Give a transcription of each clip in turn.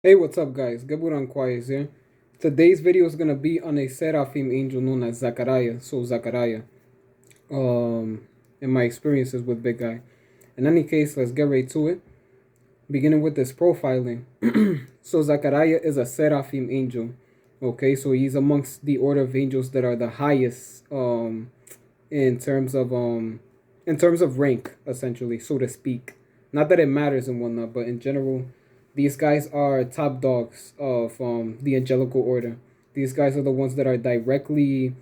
Hey, what's up, guys? Gaburan Kwais here. Today's video is gonna be on a seraphim angel known as Zacharija. So Zacharija. In my experiences with Big Guy. In any case, let's get right to it. Beginning with this profiling. So Zacharija is a seraphim angel. Okay, so he's amongst the order of angels that are the highest in terms of rank, essentially, so to speak. Not that it matters and whatnot, but in general, these guys are top dogs of the angelical order. These guys are the ones that are directly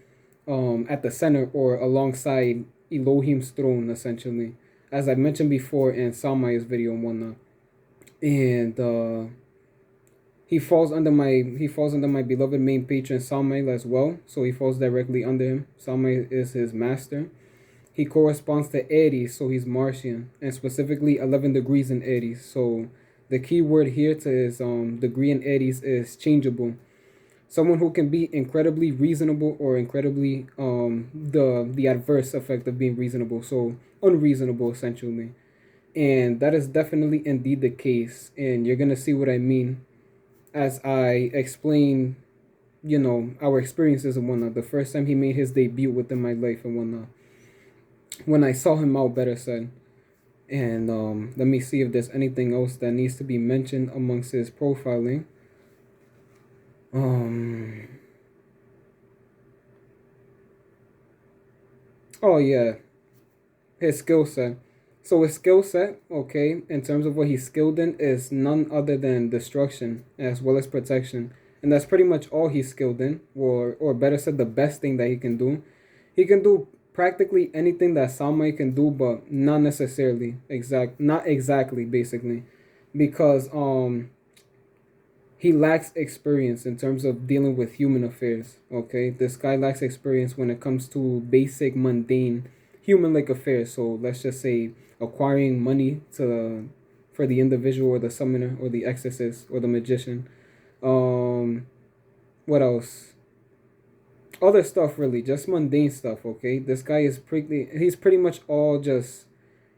at the center or alongside Elohim's throne, essentially, as I mentioned before in Salmai's video and whatnot. And he falls under my beloved main patron Salmai as well, so he falls directly under him. Salmai is his master. He corresponds to Aries, so he's Martian, and specifically 11 degrees in Aries. So the key word here to his degree in Aries is changeable. Someone who can be incredibly reasonable or incredibly the adverse effect of being reasonable, so unreasonable essentially. And that is definitely indeed the case. And you're gonna see what I mean as I explain, our experiences and whatnot. The first time he made his debut within my life and whatnot. When I saw him out, better said. And let me see if there's anything else that needs to be mentioned amongst his profiling. Um. Oh yeah, his skill set. So his skill set, okay, in terms of what he's skilled in, is none other than destruction as well as protection, and that's pretty much all he's skilled in, or better said, the best thing that he can do. He can do practically anything that Samai can do, but not necessarily not exactly, basically, because he lacks experience in terms of dealing with human affairs. Okay, this guy lacks experience when it comes to basic, mundane, human-like affairs. So let's just say acquiring money to for the individual or the summoner or the exorcist or the magician. Um, what else? Other stuff, really, just mundane stuff. Okay, this guy is he's pretty much all just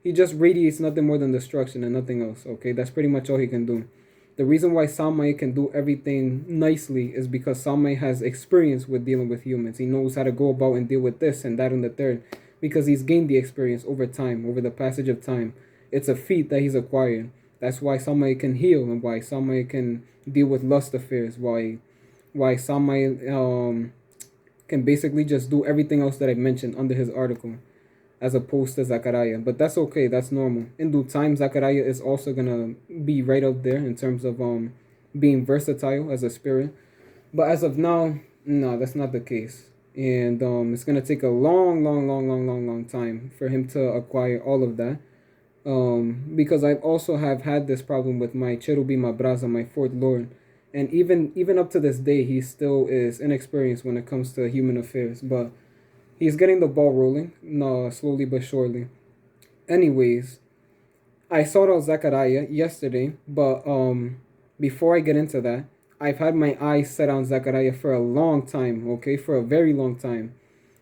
he just radiates nothing more than destruction and nothing else. Okay, that's pretty much all he can do. The reason why Samai can do everything nicely is because Samai has experience with dealing with humans. He knows how to go about and deal with this and that and the third because he's gained the experience over time, over the passage of time. It's a feat that he's acquired. That's why Samai can heal and why Samai can deal with lust affairs. Why Samai can basically just do everything else that I mentioned under his article as opposed to Zacharija. But that's okay, that's normal. In due time, Zacharija is also gonna be right up there in terms of being versatile as a spirit. But as of now, no, that's not the case. And it's gonna take a long time for him to acquire all of that. Because I also have had this problem with my Cherubim Abraza, my fourth lord. And even up to this day, he still is inexperienced when it comes to human affairs. But he's getting the ball rolling, no, slowly but surely. Anyways, I sought out Zechariah yesterday, but before I get into that, I've had my eyes set on Zechariah for a long time, okay, for a very long time.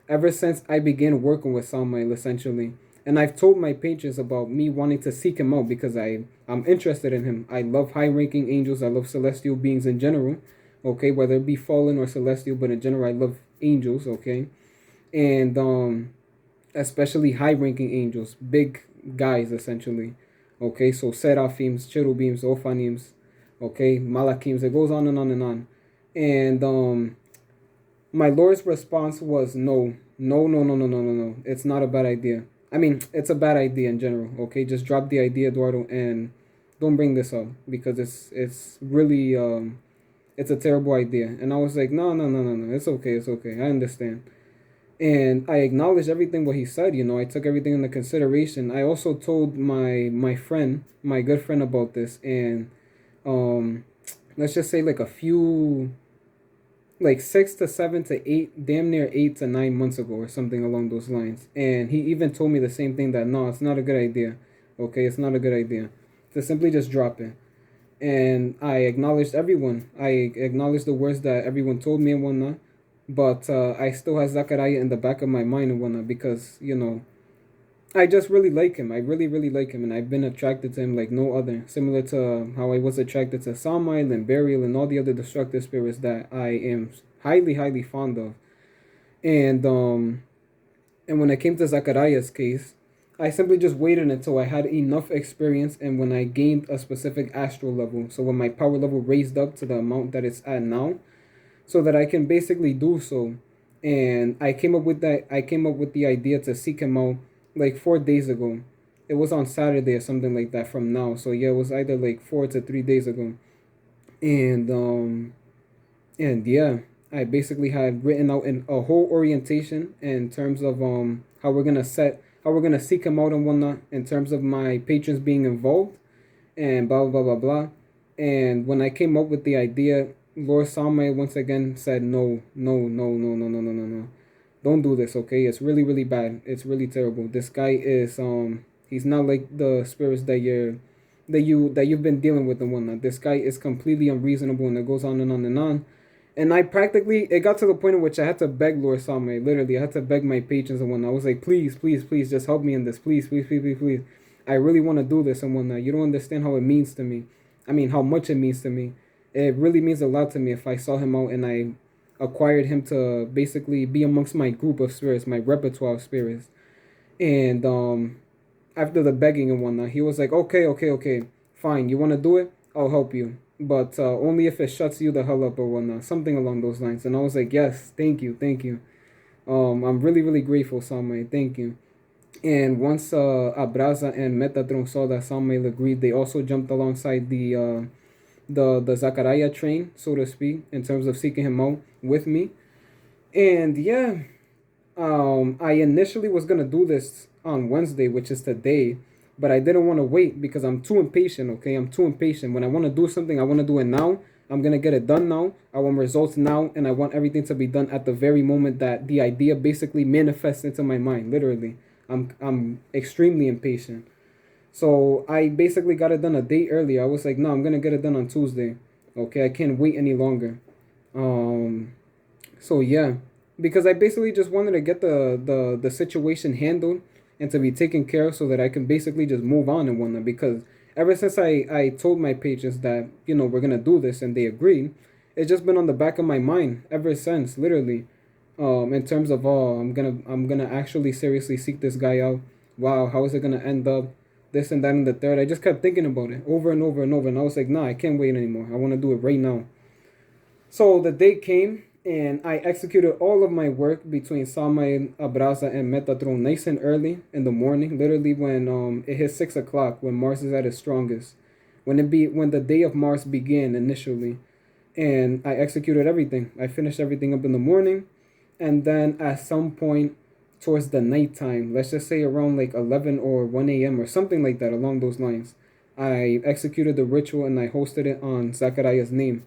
Ever since I began working with Samael, essentially. And I've told my patrons about me wanting to seek him out because I'm interested in him. I love high ranking angels, I love celestial beings in general, okay, whether it be fallen or celestial, but in general, I love angels, okay? And especially high ranking angels, big guys essentially. Okay, so seraphims, cherubims, ophanims, okay, malachims, it goes on and on and on. And my Lord's response was no, no, no, no, no, no, no, no. It's not a bad idea. I mean, it's a bad idea in general. Okay, just drop the idea, Eduardo, and don't bring this up because it's really it's a terrible idea. And I was like, no, no, no, no, no. It's okay, it's okay. I understand. And I acknowledged everything what he said. I took everything into consideration. I also told my friend, my good friend, about this, and um, let's just say like a few, like 6 to 7 to 8, damn near 8 to 9 months ago, or something along those lines. And he even told me the same thing, that no, it's not a good idea. Okay, it's not a good idea to simply just drop it. And I acknowledged everyone. I acknowledged the words that everyone told me and whatnot. But I still have Zachariah in the back of my mind and whatnot because I just really like him. I really, really like him, and I've been attracted to him like no other. Similar to how I was attracted to Samael and Burial and all the other destructive spirits that I am highly, highly fond of. And and when it came to Zachariah's case, I simply just waited until I had enough experience and when I gained a specific astral level. So when my power level raised up to the amount that it's at now, so that I can basically do so. And I came up with that. I came up with the idea to seek him out like 4 days ago. It was on Saturday or something like that from now. So yeah, it was either like 4 to 3 days ago. And and yeah, I basically had written out in a whole orientation in terms of how we're gonna seek him out and whatnot in terms of my patrons being involved and blah blah blah blah. And when I came up with the idea, Lord Samai once again said, no, no, no, no, no, no, no, no, no. Don't do this, okay? It's really, really bad. It's really terrible. This guy is he's not like the spirits that you've been dealing with and whatnot. This guy is completely unreasonable and it goes on and on and on. And I practically it got to the point in which I had to beg Lord Samai. Literally, I had to beg my patrons and whatnot. I was like, please, please, please, just help me in this. Please, please, please, please, please. I really want to do this and whatnot. You don't understand how it means to me. I mean, how much it means to me. It really means a lot to me if I saw him out and I acquired him to basically be amongst my group of spirits, my repertoire of spirits. And after the begging and whatnot, he was like, okay, okay, okay, fine. You want to do it? I'll help you. But only if it shuts you the hell up or whatnot. Something along those lines. And I was like, yes, thank you, thank you. I'm really, really grateful, Samai. Thank you. And once Abraza and Metatron saw that Samuel agreed, they also jumped alongside the Zacharija train, so to speak, in terms of seeking him out with me. And yeah, I initially was gonna do this on Wednesday, which is today, but I didn't want to wait because I'm too impatient. Okay, I'm too impatient. When I want to do something, I want to do it now. I'm gonna get it done now. I want results now, and I want everything to be done at the very moment that the idea basically manifests into my mind. Literally, I'm extremely impatient. So I basically got it done a day earlier. I was like, no, I'm gonna get it done on Tuesday. Okay, I can't wait any longer. Um, so yeah, because I basically just wanted to get the situation handled and to be taken care of so that I can basically just move on and whatnot. Because ever since I told my patrons that we're gonna do this and they agreed, it's just been on the back of my mind ever since, literally. In terms of I'm gonna actually seriously seek this guy out. Wow, how is it gonna end up? This and that and the third. I just kept thinking about it over and over and over, and I was like, nah, I can't wait anymore. I want to do it right now. So the day came, and I executed all of my work between Samael, Abraza, and Metatron nice and early in the morning. Literally when it hit 6 o'clock, when Mars is at its strongest, when the day of Mars began initially, and I executed everything. I finished everything up in the morning, and then at some point towards the nighttime, let's just say around like 11 or 1 a.m. or something like that along those lines, I executed the ritual and I hosted it on Zechariah's name.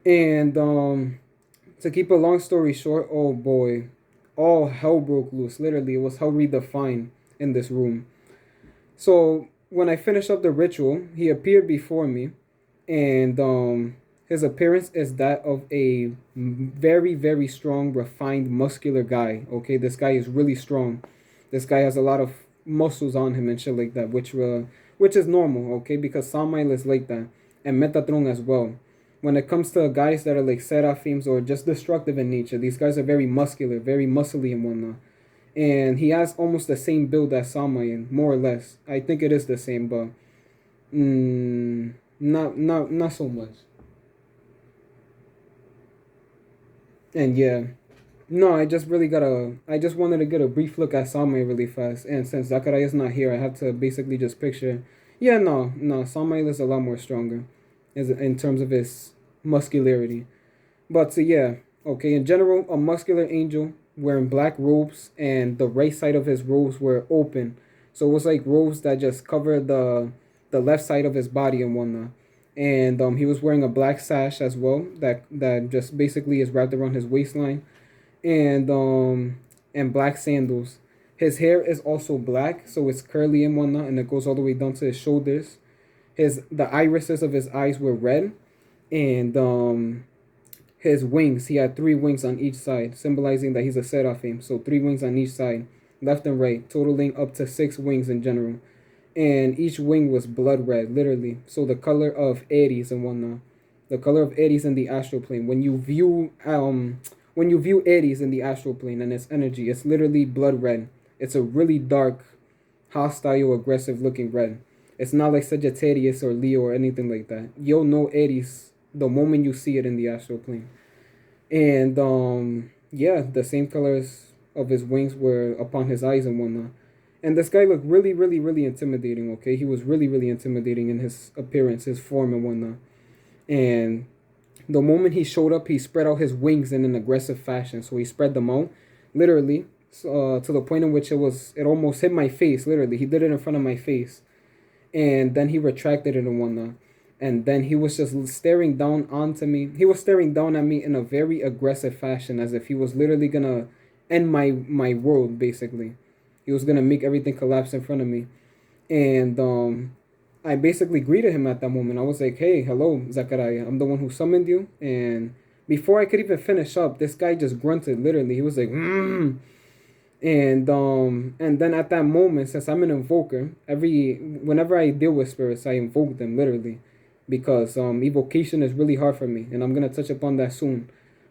And to keep a long story short, oh boy, all hell broke loose. Literally, it was hell redefined in this room. So when I finished up the ritual, he appeared before me, and his appearance is that of a very, very strong, refined, muscular guy. Okay, this guy is really strong. This guy has a lot of muscles on him and shit like that, which is normal. Okay, because Samael is like that, and Metatron as well. When it comes to guys that are like seraphims or just destructive in nature, these guys are very muscular, very muscly and whatnot. And he has almost the same build as Samael, more or less. I think it is the same, but not so much. And yeah, no, I just wanted to get a brief look at Samael really fast. And since Zachariah is not here, I had to basically just picture. Yeah, no, Samael is a lot more stronger, in terms of his muscularity. But yeah, okay. In general, a muscular angel wearing black robes, and the right side of his robes were open, so it was like robes that just covered the left side of his body and whatnot. And he was wearing a black sash as well that just basically is wrapped around his waistline, and black sandals. His hair is also black, so it's curly and whatnot, and it goes all the way down to his shoulders. The irises of his eyes were red, and his wings, he had three wings on each side, symbolizing that he's a seraphim. So three wings on each side, left and right, totaling up to 6 wings in general. And each wing was blood red, literally. So the color of Aries and whatnot, the color of Aries in the astral plane. When you view Aries in the astral plane and its energy, it's literally blood red. It's a really dark, hostile, aggressive looking red. It's not like Sagittarius or Leo or anything like that. You'll know Aries the moment you see it in the astral plane. And yeah, the same colors of his wings were upon his eyes and whatnot. And this guy looked really, really, really intimidating, okay? He was really, really intimidating in his appearance, his form and whatnot. And the moment he showed up, he spread out his wings in an aggressive fashion. So he spread them out, literally, to the point in which it almost hit my face, literally. He did it in front of my face. And then he retracted it and whatnot. And then he was just staring down onto me. He was staring down at me in a very aggressive fashion, as if he was literally gonna end my world, basically. He was gonna make everything collapse in front of me. And I basically greeted him at that moment. I was like, "Hey, hello, Zacharija. I'm the one who summoned you." And before I could even finish up, this guy just grunted. Literally, he was like, "Mm." And then at that moment, since I'm an invoker, whenever I deal with spirits, I invoke them literally, because evocation is really hard for me, and I'm gonna touch upon that soon.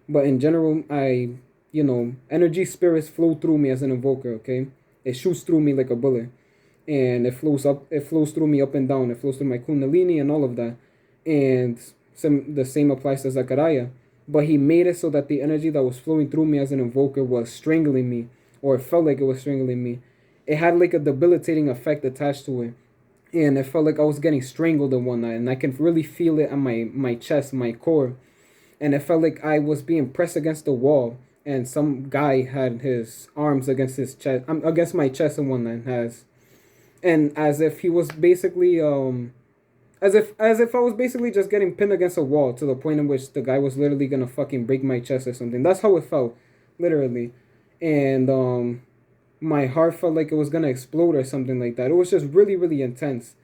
But in general, energy spirits flow through me as an invoker. Okay, it shoots through me like a bullet, and it flows through me up and down. It flows through my kundalini and all of that, and the same applies to Zechariah. But he made it so that the energy that was flowing through me as an invoker was strangling me, or it felt like it was strangling me. It had like a debilitating effect attached to it, and it felt like I was getting strangled in one night, and I can really feel it on my chest, my core, and it felt like I was being pressed against the wall, and some guy had his arms against his chest, against my chest in one night, and as if he was basically as if I was basically just getting pinned against a wall, to the point in which the guy was literally gonna fucking break my chest or something. That's how it felt, literally. And my heart felt like it was gonna explode or something like that. It was just really, really intense.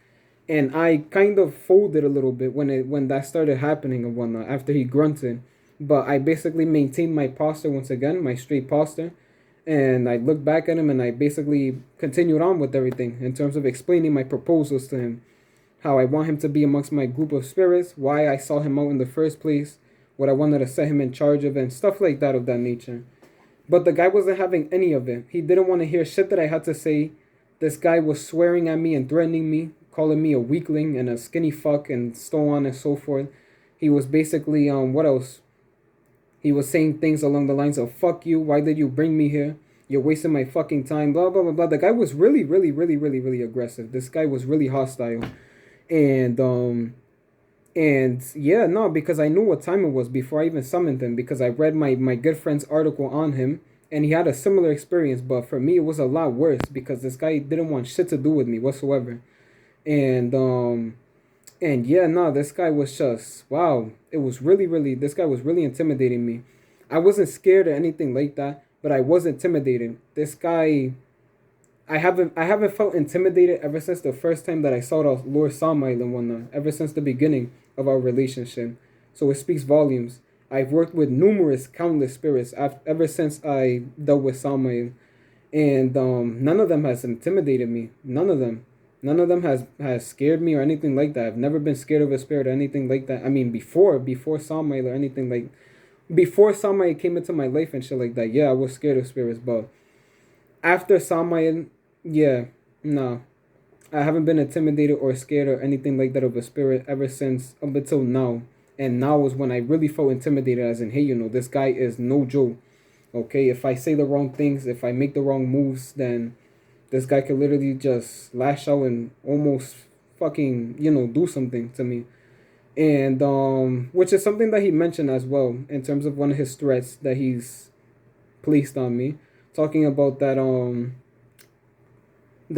And I kind of folded a little bit when that started happening and whatnot, after he grunted. But I basically maintained my posture once again, my straight posture. And I looked back at him and I basically continued on with everything in terms of explaining my proposals to him. How I want him to be amongst my group of spirits, why I saw him out in the first place, what I wanted to set him in charge of, and stuff like that of that nature. But the guy wasn't having any of it. He didn't want to hear shit that I had to say. This guy was swearing at me and threatening me, calling me a weakling and a skinny fuck and so on and so forth. He was basically, what else? He was saying things along the lines of, "Fuck you, why did you bring me here? You're wasting my fucking time," blah, blah, blah, blah. The guy was really, really, really, really, really aggressive. This guy was really hostile. And yeah, no, because I knew what time it was before I even summoned him, because I read my good friend's article on him, and he had a similar experience. But for me, it was a lot worse, because this guy didn't want shit to do with me whatsoever. And and yeah, no, this guy was just, wow. It was really, really, this guy was really intimidating me. I wasn't scared or anything like that, but I was intimidated. This guy, I haven't felt intimidated ever since the first time that I saw the Lord Samael and whatnot, ever since the beginning of our relationship. So it speaks volumes. I've worked with numerous, countless spirits ever since I dealt with Samael, and none of them has intimidated me. None of them. None of them has scared me or anything like that. I've never been scared of a spirit or anything like that. I mean, before Samael or anything like, before Samael came into my life and shit like that, yeah, I was scared of spirits. But after Samael, yeah, no, I haven't been intimidated or scared or anything like that of a spirit ever since, up until now. And now is when I really felt intimidated, as in, hey, this guy is no joke. Okay, if I say the wrong things, if I make the wrong moves, then this guy could literally just lash out and almost fucking, do something to me. And which is something that he mentioned as well, in terms of one of his threats that he's placed on me, talking about that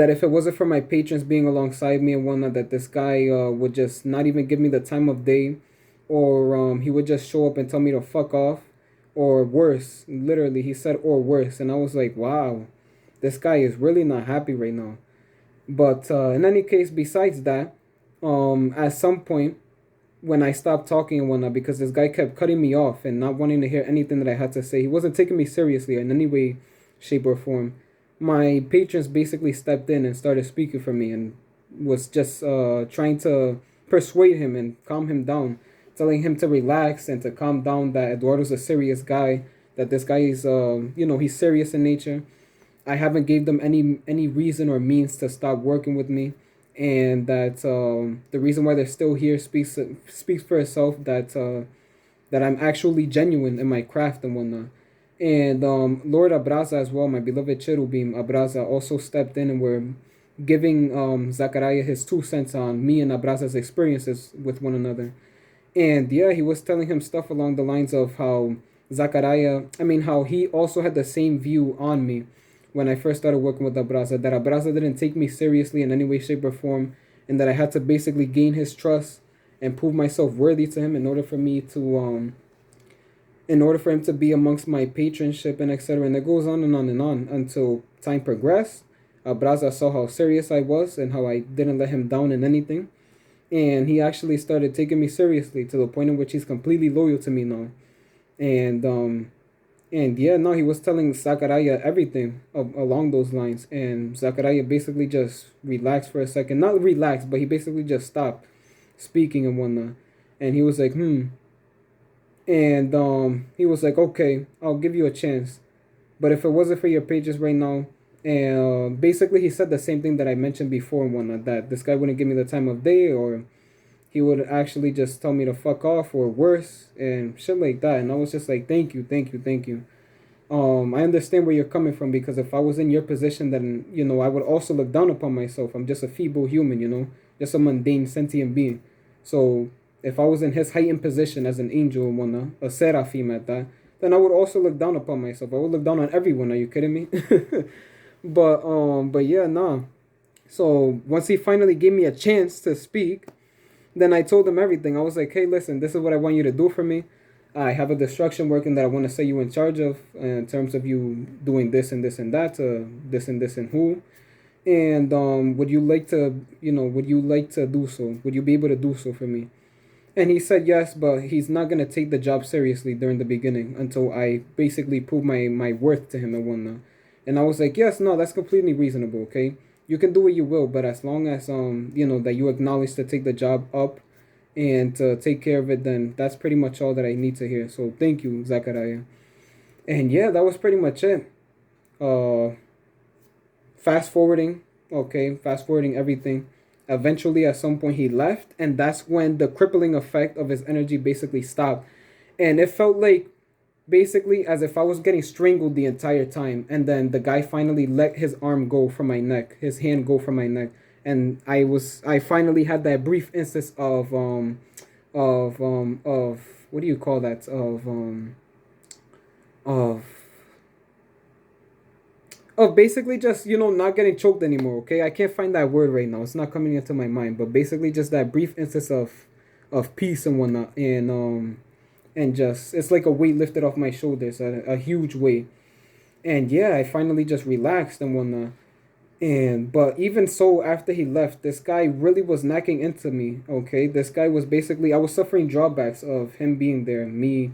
if it wasn't for my patrons being alongside me and whatnot, that this guy would just not even give me the time of day, or he would just show up and tell me to fuck off, or worse. Literally, he said, or worse. And I was like, wow, this guy is really not happy right now. But in any case, besides that, at some point, when I stopped talking and whatnot, because this guy kept cutting me off and not wanting to hear anything that I had to say, he wasn't taking me seriously in any way, shape, or form. my patrons basically stepped in and started speaking for me and was just trying to persuade him and calm him down, telling him to relax and to calm down, that Eduardo's a serious guy, that this guy is, he's serious in nature. I haven't gave them any reason or means to stop working with me, and that the reason why they're still here speaks for itself. That I'm actually genuine in my craft and whatnot. And Lord Abraza as well, my beloved Cherubim Abraza, also stepped in and were giving Zacharija his 2 cents on me and Abraza's experiences with one another. And yeah, he was telling him stuff along the lines of how how he also had the same view on me when I first started working with Abraza, that Abraza didn't take me seriously in any way, shape, or form, and that I had to basically gain his trust and prove myself worthy to him in order for me to in order for him to be amongst my patronship and etc. And it goes on and on and on until time progressed. Abraza saw how serious I was and how I didn't let him down in anything. And he actually started taking me seriously to the point in which he's completely loyal to me now. And yeah, no, he was telling Zachariah everything along those lines. And Zachariah basically just relaxed for a second. Not relaxed, but he basically just stopped speaking and whatnot. And he was like, And he was like, okay, I'll give you a chance. But if it wasn't for your pages right now, and basically he said the same thing that I mentioned before and whatnot, that this guy wouldn't give me the time of day, or he would actually just tell me to fuck off, or worse, and shit like that. And I was just like, thank you, thank you, thank you. I understand where you're coming from, because if I was in your position, then, I would also look down upon myself. I'm just a feeble human, just a mundane sentient being. So if I was in his heightened position as an angel and whatnot, a seraphim at that, then I would also look down upon myself. I would look down on everyone. Are you kidding me? But yeah, nah. So once he finally gave me a chance to speak, then I told him everything. I was like, hey, listen, this is what I want you to do for me. I have a destruction working that I want to set you in charge of, in terms of you doing this and this and that, this and this and who. And would you like to, do so? Would you be able to do so for me? And he said yes, but he's not going to take the job seriously during the beginning until I basically prove my worth to him and whatnot. And I was like, yes, no, that's completely reasonable, okay? You can do what you will, but as long as, that you acknowledge to take the job up and to take care of it, then that's pretty much all that I need to hear. So thank you, Zechariah. And yeah, that was pretty much it. Fast forwarding everything. Eventually, at some point, he left, and that's when the crippling effect of his energy basically stopped. And it felt like basically as if I was getting strangled the entire time. And then the guy finally let his arm go from my neck, his hand go from my neck, and I finally had that brief instance of what do you call that, of basically just, not getting choked anymore. Okay, I can't find that word right now, it's not coming into my mind, but basically just that brief instance of peace and whatnot. And just, it's like a weight lifted off my shoulders, a huge weight. And yeah, I finally just relaxed and whatnot. But even so, after he left, this guy really was knocking into me. Okay, this guy was basically, I was suffering drawbacks of him being there, me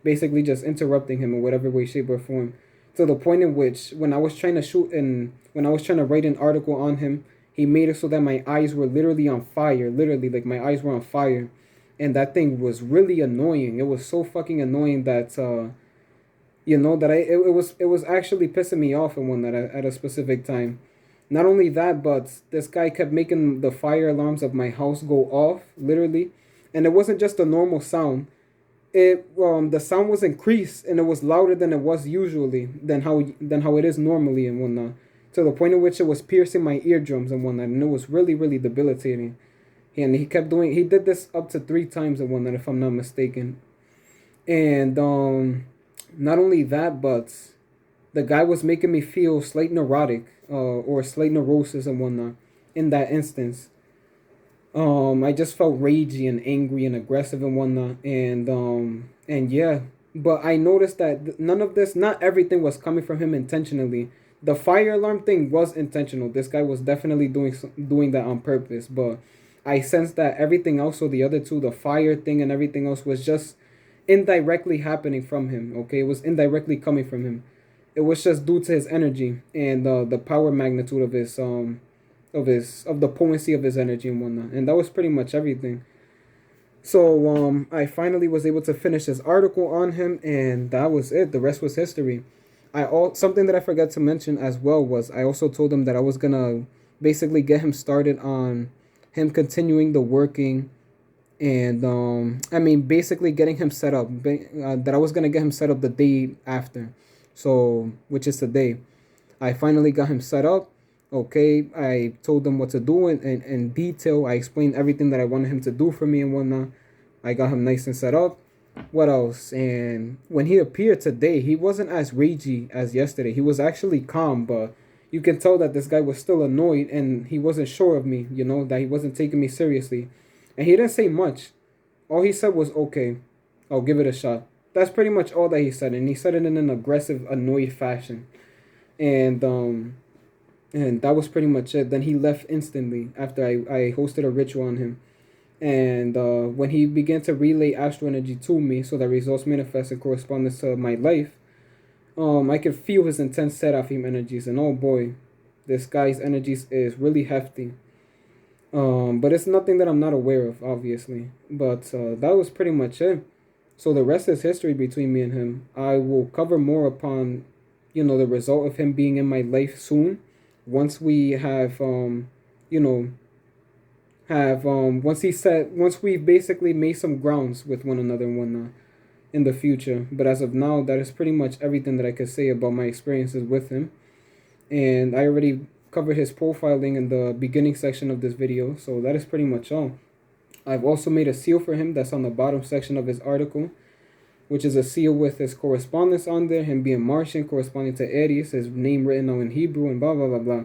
basically just interrupting him in whatever way, shape, or form, to the point in which when I was trying to write an article on him, he made it so that my eyes were literally on fire, literally, like my eyes were on fire. And that thing was really annoying. It was so fucking annoying that it was actually pissing me off and one that at a specific time. Not only that, but this guy kept making the fire alarms of my house go off, literally. And it wasn't just a normal sound. The sound was increased, and it was louder than it was usually, than how it is normally and whatnot. To the point in which it was piercing my eardrums and whatnot, and it was really, really debilitating. And he did this up to 3 times and whatnot, if I'm not mistaken. And not only that, but the guy was making me feel slight neurotic, or slight neurosis and whatnot in that instance. I just felt ragey and angry and aggressive and whatnot. And yeah, but I noticed that not everything was coming from him intentionally. The fire alarm thing was intentional. This guy was definitely doing that on purpose. But I sensed that everything else, so the other two, the fire thing and everything else, was just indirectly happening from him. Okay, it was indirectly coming from him. It was just due to his energy and the power magnitude of the potency of his energy and whatnot. And that was pretty much everything. So I finally was able to finish this article on him, and that was it. The rest was history. Something that I forgot to mention as well was I also told him that I was gonna basically get him started on him continuing the working, and I mean basically getting him set up. That I was gonna get him set up the day after, so which is today. I finally got him set up. Okay, I told him what to do in detail. I explained everything that I wanted him to do for me and whatnot. I got him nice and set up. What else? And when he appeared today, he wasn't as ragey as yesterday. He was actually calm, but you can tell that this guy was still annoyed and he wasn't sure of me, you know, that he wasn't taking me seriously. And he didn't say much. All he said was, okay, I'll give it a shot. That's pretty much all that he said. And he said it in an aggressive, annoyed fashion. And that was pretty much it. Then he left instantly after I hosted a ritual on him. And when he began to relay astral energy to me so that results manifest in correspondence to my life, I could feel his intense Seraphim energies. And oh boy, this guy's energies is really hefty. But it's nothing that I'm not aware of, obviously. But that was pretty much it. So the rest is history between me and him. I will cover more upon, you know, the result of him being in my life soon. Once we have, you know, once we've basically made some grounds with one another and whatnot in the future. But as of now, that is pretty much everything that I could say about my experiences with him. And I already covered his profiling in the beginning section of this video, so that is pretty much all. I've also made a seal for him that's on the bottom section of his article, which is a seal with his correspondence on there, him being Martian, corresponding to Aries, his name written out in Hebrew, and blah, blah, blah, blah.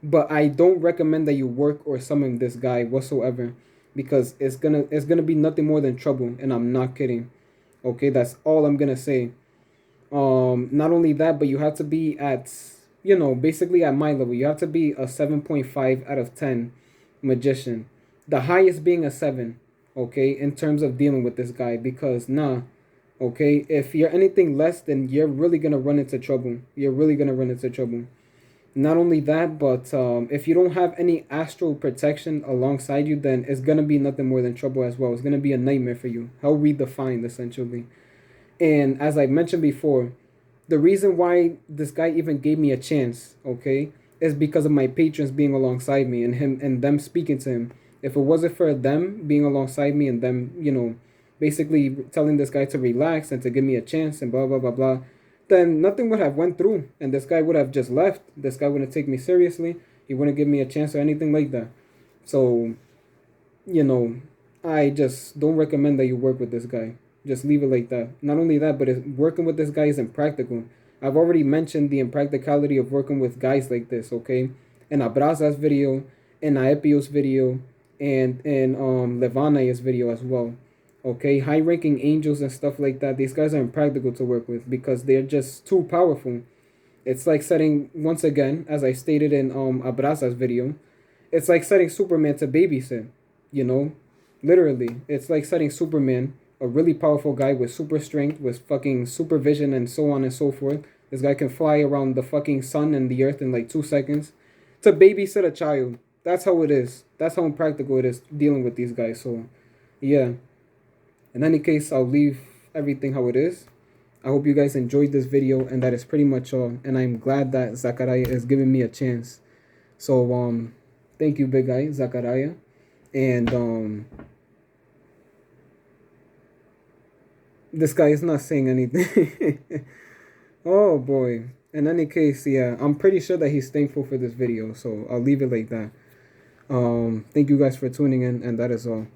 But I don't recommend that you work or summon this guy whatsoever, because it's gonna be nothing more than trouble, and I'm not kidding. Okay, that's all I'm gonna say. Not only that, but you have to be at, you know, basically at my level. You have to be a 7.5 out of 10 magician. The highest being a 7, okay, in terms of dealing with this guy, because okay, if you're anything less, then you're really gonna run into trouble. You're really gonna run into trouble. Not only that, but if you don't have any astral protection alongside you, then it's gonna be nothing more than trouble as well. It's gonna be a nightmare for you. Hell redefined, essentially. And as I mentioned before, the reason why this guy even gave me a chance, okay, is because of my patrons being alongside me and him and them speaking to him. If it wasn't for them being alongside me and them, you know, basically telling this guy to relax and to give me a chance and blah blah blah blah, then nothing would have went through and this guy would have just left. This guy wouldn't take me seriously. He wouldn't give me a chance or anything like that. So, you know, I just don't recommend that you work with this guy. Just leave it like that. Not only that, but working with this guy is impractical. I've already mentioned the impracticality of working with guys like this, okay? In Abraza's video, in Aepio's video, and in Levanaya's video as well. Okay, high-ranking angels and stuff like that, these guys are impractical to work with because they're just too powerful. It's like setting, once again, as I stated in Abraza's video, it's like setting Superman to babysit, you know? Literally, it's like setting Superman, a really powerful guy with super strength, with fucking supervision and so on and so forth. This guy can fly around the fucking sun and the earth in like 2 seconds. To babysit a child. That's how it is. That's how impractical it is dealing with these guys. So, yeah. In any case, I'll leave everything how it is. I hope you guys enjoyed this video, and that is pretty much all. And I'm glad that Zacharija is giving me a chance. So, thank you, big guy, Zacharija. And, this guy is not saying anything. Oh, boy. In any case, yeah, I'm pretty sure that he's thankful for this video. So, I'll leave it like that. Thank you guys for tuning in, and that is all.